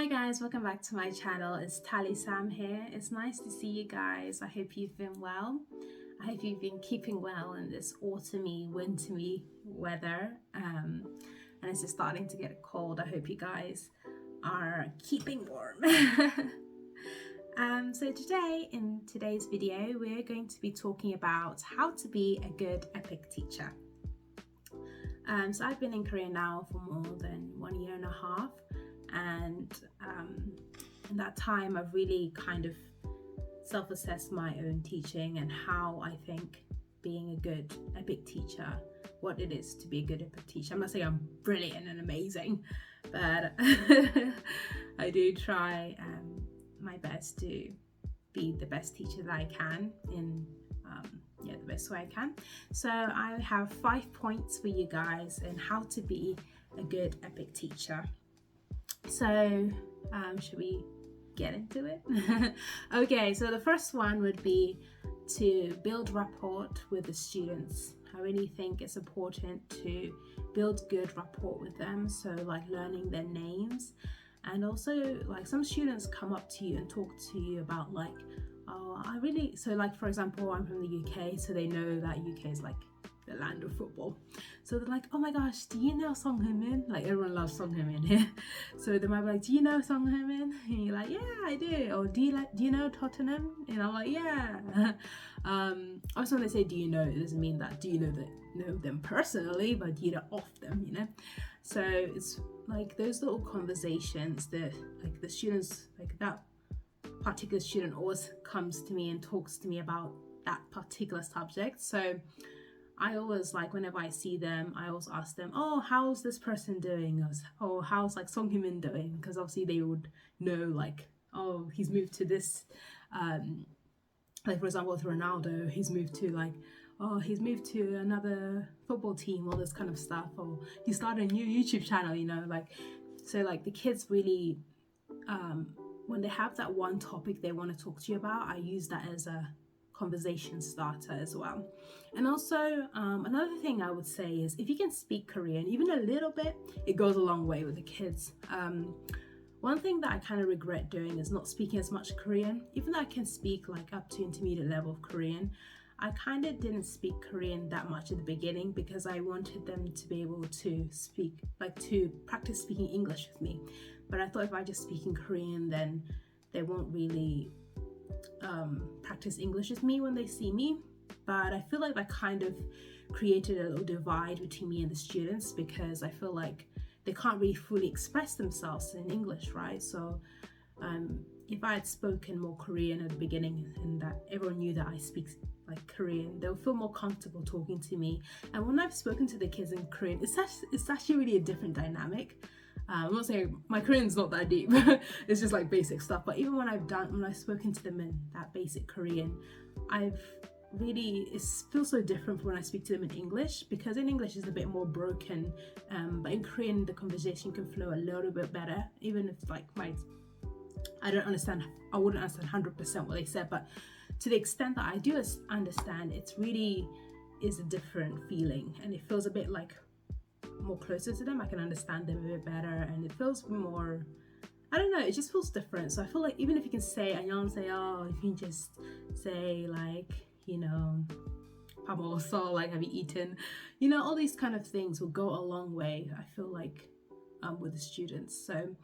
Hi guys, welcome back to my channel. It's Tally Sam here. It's nice to see you guys. I hope you've been well. I hope you've been keeping well in this autumny, wintery weather. And it's just starting to get cold. I hope you guys are keeping warm. So today, in today's video, we're going to be talking about how to be a good EPIK teacher. So I've been in Korea now for more than 1.5 years, and in that time I've really kind of self-assessed my own teaching and how I think being a good EPIK teacher, what it is to be a good EPIK teacher. I'm not saying I'm brilliant and amazing, but I do try my best to be the best teacher that I can in the best way I can. So I have 5 points for you guys in how to be a good EPIK teacher. So should we get into it? Okay, so the first one would be to build rapport with the students. I really think it's important to build good rapport with them, so like learning their names, and also like some students come up to you and talk to you about like, oh, so like for example, I'm from the UK, so they know that UK is like the land of football. So they're like, oh my gosh, do you know Song Heung-min? Like everyone loves Song Heung-min here. So they might be like, do you know Song Heung-min? And you're like, yeah, I do. Or do you know Tottenham? And I'm like, yeah. Also when they say do you know, it doesn't mean that do you know them personally, but you know of them, you know. So it's like those little conversations that like the students, like that particular student always comes to me and talks to me about that particular subject. So I always, like, whenever I see them, I always ask them, oh, how's this person doing? Or how's like Song Heung-min doing? Because obviously they would know like, oh, he's moved to this, like for example with Ronaldo, he's moved to like, oh, he's moved to another football team, all this kind of stuff, or he started a new YouTube channel, you know, like, so like the kids really, when they have that one topic they want to talk to you about, I use that as a conversation starter as well. And also another thing I would say is if you can speak Korean even a little bit, it goes a long way with the kids. One thing that I kind of regret doing is not speaking as much Korean. Even though I can speak like up to intermediate level of Korean, I kind of didn't speak Korean that much at the beginning because I wanted them to be able to speak, like to practice speaking English with me. But I thought if I just speak in Korean, then they won't really practice English with me when they see me. But I feel like that kind of created a little divide between me and the students because I feel like they can't really fully express themselves in English, right? So if I had spoken more Korean at the beginning and that everyone knew that I speak like Korean, they'll feel more comfortable talking to me. And when I've spoken to the kids in Korean, it's actually really a different dynamic. I'm not saying my Korean's not that deep, it's just like basic stuff, but even when I've spoken to them in that basic Korean, it feels so different from when I speak to them in English, because in English it's a bit more broken, but in Korean the conversation can flow a little bit better, even if like I wouldn't understand 100% what they said, but to the extent that I do understand, it's really is a different feeling and it feels a bit like more closer to them. I can understand them a bit better and it feels more, I don't know, it just feels different. So I feel like even if you can say 안녕하세요, if you can just say like, you know, 밥 먹었어, like have you eaten, you know, all these kind of things will go a long way, I feel like, with the students. So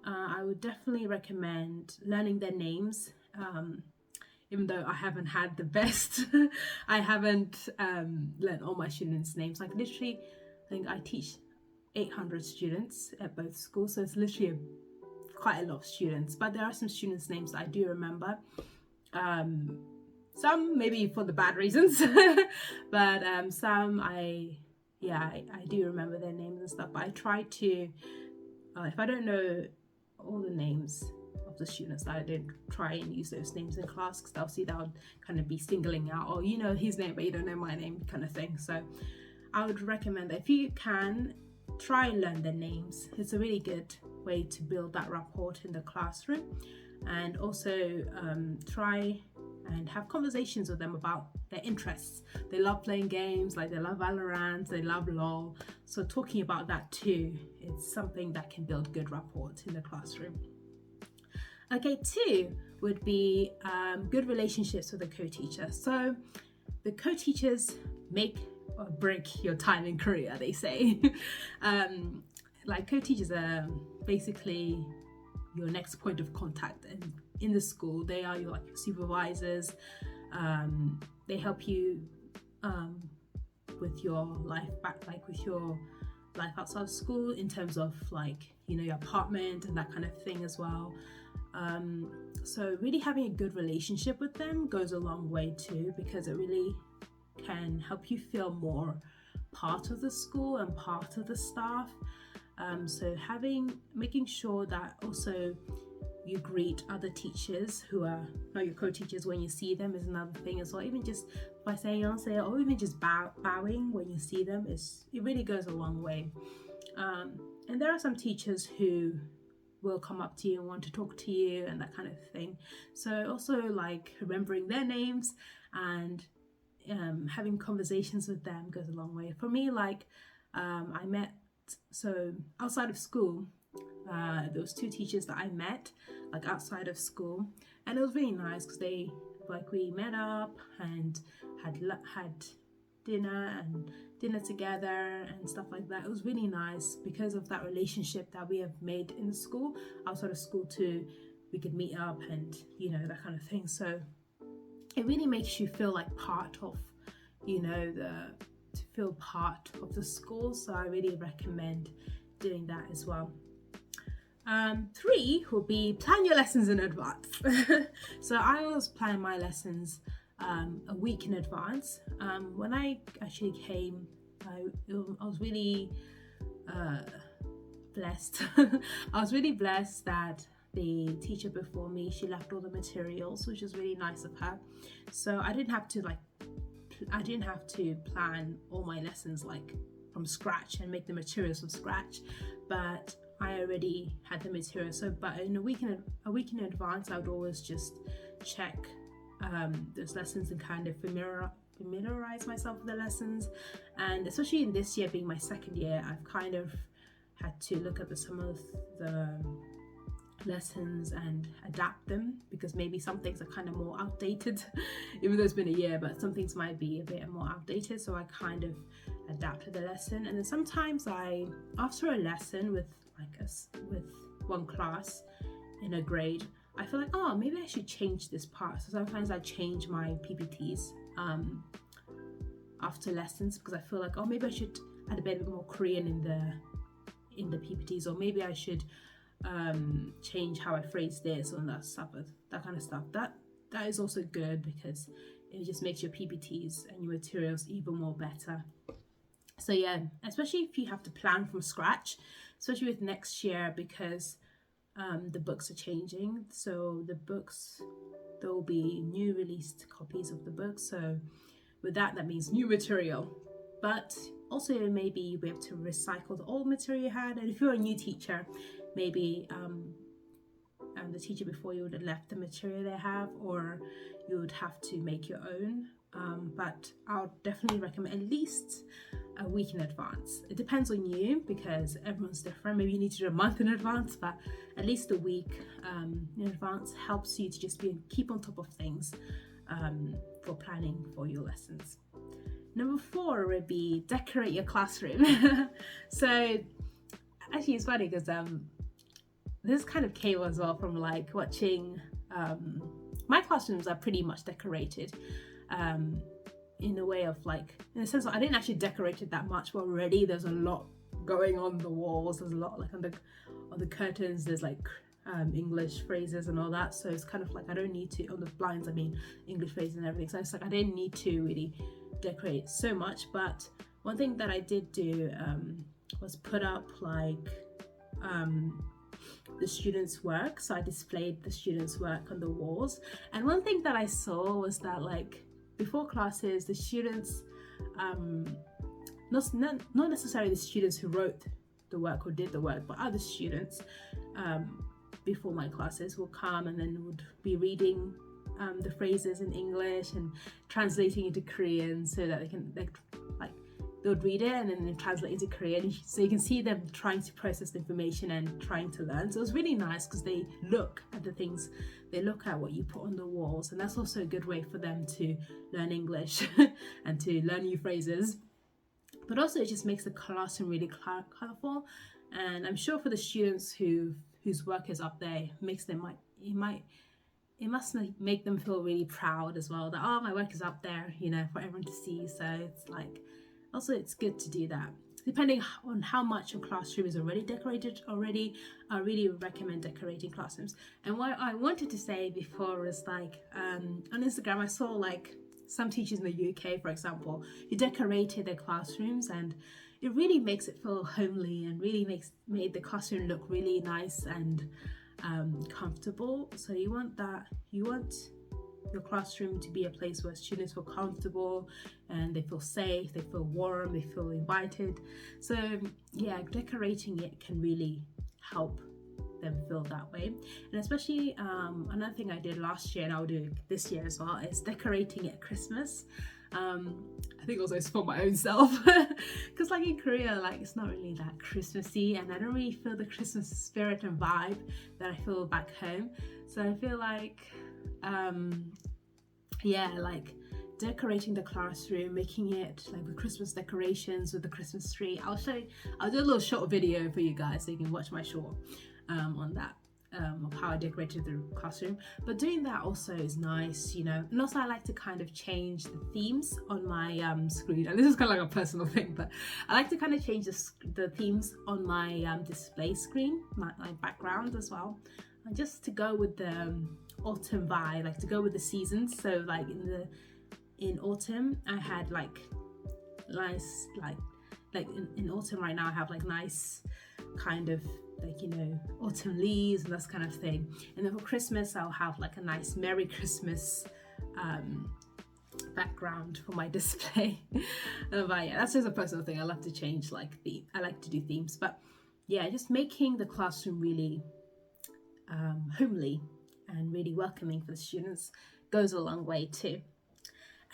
I would definitely recommend learning their names, even though I haven't had the best I haven't learned all my students' names. Like literally, I think I teach 800 students at both schools, so it's literally quite a lot of students, but there are some students' names that I do remember. Some maybe for the bad reasons, but some I do remember their names and stuff, but I try to, if I don't know all the names of the students, I did try and use those names in class, because obviously that would kind of be singling out, or you know his name but you don't know my name kind of thing. So I would recommend that if you can, try and learn their names. It's a really good way to build that rapport in the classroom, and also try and have conversations with them about their interests. They love playing games, like they love Valorant, they love LOL. So talking about that too, it's something that can build good rapport in the classroom. Okay, 2 would be good relationships with the co-teacher. So the co-teachers make or break your time in career, they say. Like co-teachers are basically your next point of contact in the school. They are your like supervisors. They help you with your life back, like with your life outside of school, in terms of like, you know, your apartment and that kind of thing as well. So really having a good relationship with them goes a long way too, because it really can help you feel more part of the school and part of the staff. So making sure that also you greet other teachers who are not your co-teachers when you see them is another thing as well. Even just by saying answer, or even just bowing when you see them, it really goes a long way. And there are some teachers who will come up to you and want to talk to you and that kind of thing. So also like remembering their names and having conversations with them goes a long way. For me, like so outside of school, there was 2 teachers that I met like outside of school, and it was really nice because we met up and had dinner together and stuff like that. It was really nice because of that relationship that we have made in the school. Outside of school too, we could meet up and, you know, that kind of thing. So it really makes you feel like part of, you know, to feel part of the school. So I really recommend doing that as well. 3 will be plan your lessons in advance. So I always plan my lessons a week in advance. When I actually came, I was really blessed. I was really blessed that the teacher before me, she left all the materials, which was really nice of her. So I didn't have to plan all my lessons like from scratch and make the materials from scratch, but I already had the material. So but in a week in advance, I would always just check those lessons and kind of familiarize myself with the lessons. And especially in this year being my 2nd year, I've kind of had to look at some of the lessons and adapt them, because maybe some things are kind of more outdated even though it's been a year, but some things might be a bit more outdated. So I kind of adapted the lesson. And then sometimes after a lesson with one class in a grade, I feel like, oh, maybe I should change this part. So sometimes I change my PPTs after lessons, because I feel like, oh, maybe I should add a bit more Korean in the PPTs, or maybe I should change how I phrase this or that kind of stuff. That is also good, because it just makes your PPTs and your materials even more better. So yeah, especially if you have to plan from scratch, especially with next year, because the books are changing. So there will be new released copies of the book. So with that means new material, but also maybe you'll be able to recycle the old material you had. And if you're a new teacher, maybe the teacher before you would have left the material they have, or you would have to make your own. But I'll definitely recommend at least a week in advance. It depends on you, because everyone's different. Maybe you need to do a month in advance, but at least a week in advance helps you to just keep on top of things for planning for your lessons. Number 4 would be decorate your classroom. So actually it's funny because this kind of came as well from like watching my classrooms are pretty much decorated in a way of like, in a sense I didn't actually decorate it that much, but already there's a lot going on the walls. There's a lot like on the curtains, there's like English phrases and all that. So it's kind of like I don't need to, on the blinds I mean English phrases and everything. So it's like I didn't need to really decorate so much. But one thing that I did do was put up like the students' work. So I displayed the students' work on the walls. And one thing that I saw was that like before classes, the students, not necessarily the students who wrote the work or did the work, but other students before my classes will come and then would be reading the phrases in English and translating into Korean so that they can like they would read it and then translate into Korean, so you can see them trying to process the information and trying to learn. So it was really nice because they look at the things, they look at what you put on the walls, and that's also a good way for them to learn English and to learn new phrases. But also it just makes the classroom really colourful, and I'm sure for the students whose work is up there, it must make them feel really proud as well, that my work is up there, for everyone to see. So it's like, also it's good to do that. Depending on how much your classroom is already decorated already, I really recommend decorating classrooms. And what I wanted to say before was like, on Instagram I saw like some teachers in the UK, for example, who decorated their classrooms, and it really makes it feel homely and really made the classroom look really nice and comfortable. So you want your classroom to be a place where students feel comfortable and they feel safe, they feel warm, they feel invited. So yeah, decorating it can really help them feel that way. And especially another thing I did last year and I'll do this year as well is decorating at Christmas. I think also it's for my own self because like in Korea, like it's not really that Christmassy and I don't really feel the Christmas spirit and vibe that I feel back home. So I feel like like decorating the classroom, making it like with Christmas decorations with the Christmas tree. I'll do a little short video for you guys so you can watch my short on that, of how I decorated the classroom. But doing that also is nice, and also I like to kind of change the themes on my screen, and this is kind of like a personal thing, but I like to kind of change the themes on my display screen, my background as well, and just to go with the autumn vibe, like to go with the seasons. So like in autumn I had like nice like in autumn right now I have like nice kind of like autumn leaves and that kind of thing, and then for Christmas I'll have like a nice Merry Christmas background for my display. But yeah, that's just a personal thing. I love to change I like to do themes, but yeah, just making the classroom really homely and really welcoming for the students goes a long way too.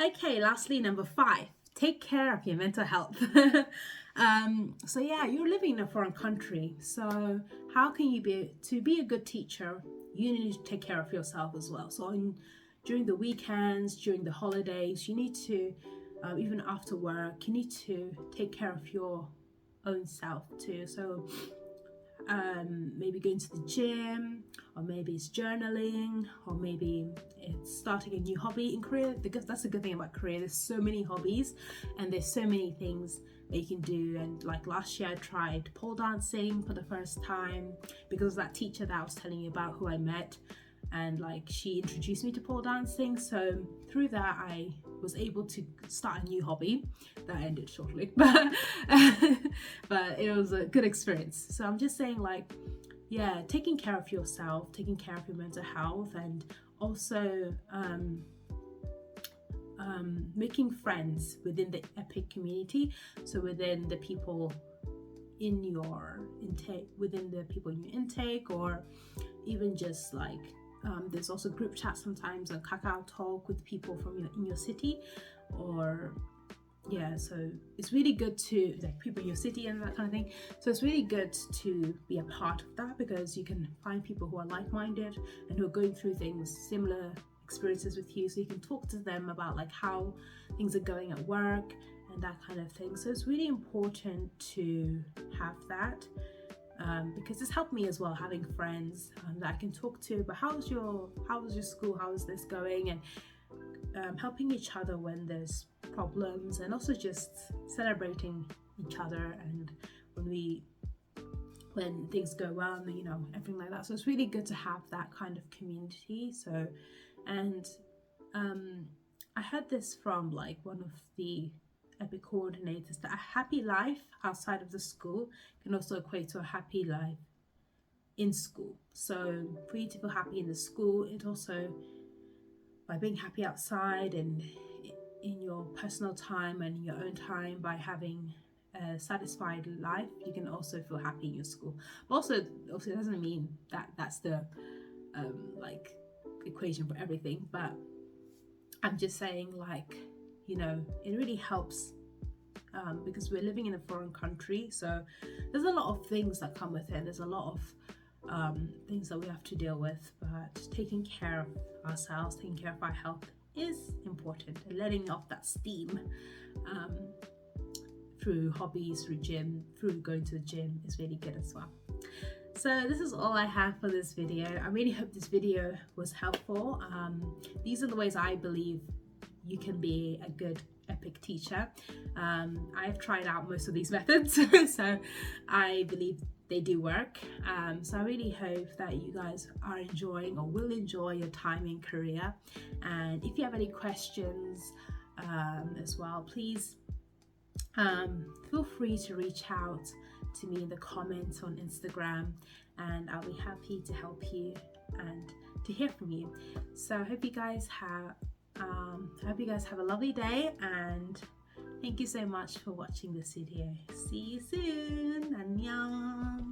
Okay, lastly, number 5, take care of your mental health. So yeah, you're living in a foreign country, so how can you be a good teacher? You need to take care of yourself as well. So during the weekends, during the holidays, you need to even after work, you need to take care of your own self too. So maybe going to the gym, or maybe it's journaling, or maybe it's starting a new hobby. In Korea, because that's the good thing about Korea, there's so many hobbies and there's so many things that you can do. And like last year I tried pole dancing for the first time because of that teacher that I was telling you about who I met, and like she introduced me to pole dancing. So through that I was able to start a new hobby that ended shortly, but it was a good experience. So I'm just saying, like, yeah, taking care of yourself, taking care of your mental health, and also making friends within the EPIK community. So within the people in your intake, or even just like there's also group chat sometimes and Kakao talk with people from in your city, or yeah, so it's really good to like people in your city and that kind of thing. So it's really good to be a part of that because you can find people who are like-minded and who are going through things, similar experiences with you, so you can talk to them about like how things are going at work and that kind of thing. So it's really important to have that. Because it's helped me as well, having friends that I can talk to about how was your school, how is this going, and helping each other when there's problems, and also just celebrating each other and when things go well, and everything like that. So it's really good to have that kind of community. So, and I heard this from like one of the EPIK coordinators, that a happy life outside of the school can also equate to a happy life in school. So for you to feel happy in the school, it also, by being happy outside and in your personal time and in your own time, by having a satisfied life, you can also feel happy in your school. But also it doesn't mean that that's the like equation for everything, but I'm just saying, like, you know, it really helps because we're living in a foreign country, so there's a lot of things that come with it. There's a lot of things that we have to deal with, but taking care of ourselves, taking care of our health is important, and letting off that steam through hobbies, through going to the gym is really good as well. So this is all I have for this video. I really hope this video was helpful. These are the ways I believe you can be a good EPIK teacher. I've tried out most of these methods, so I believe they do work. So I really hope that you guys are enjoying or will enjoy your time in Korea. And if you have any questions as well, please feel free to reach out to me in the comments on Instagram, and I'll be happy to help you and to hear from you. So I hope you guys have a lovely day, and thank you so much for watching this video. See you soon. 안녕.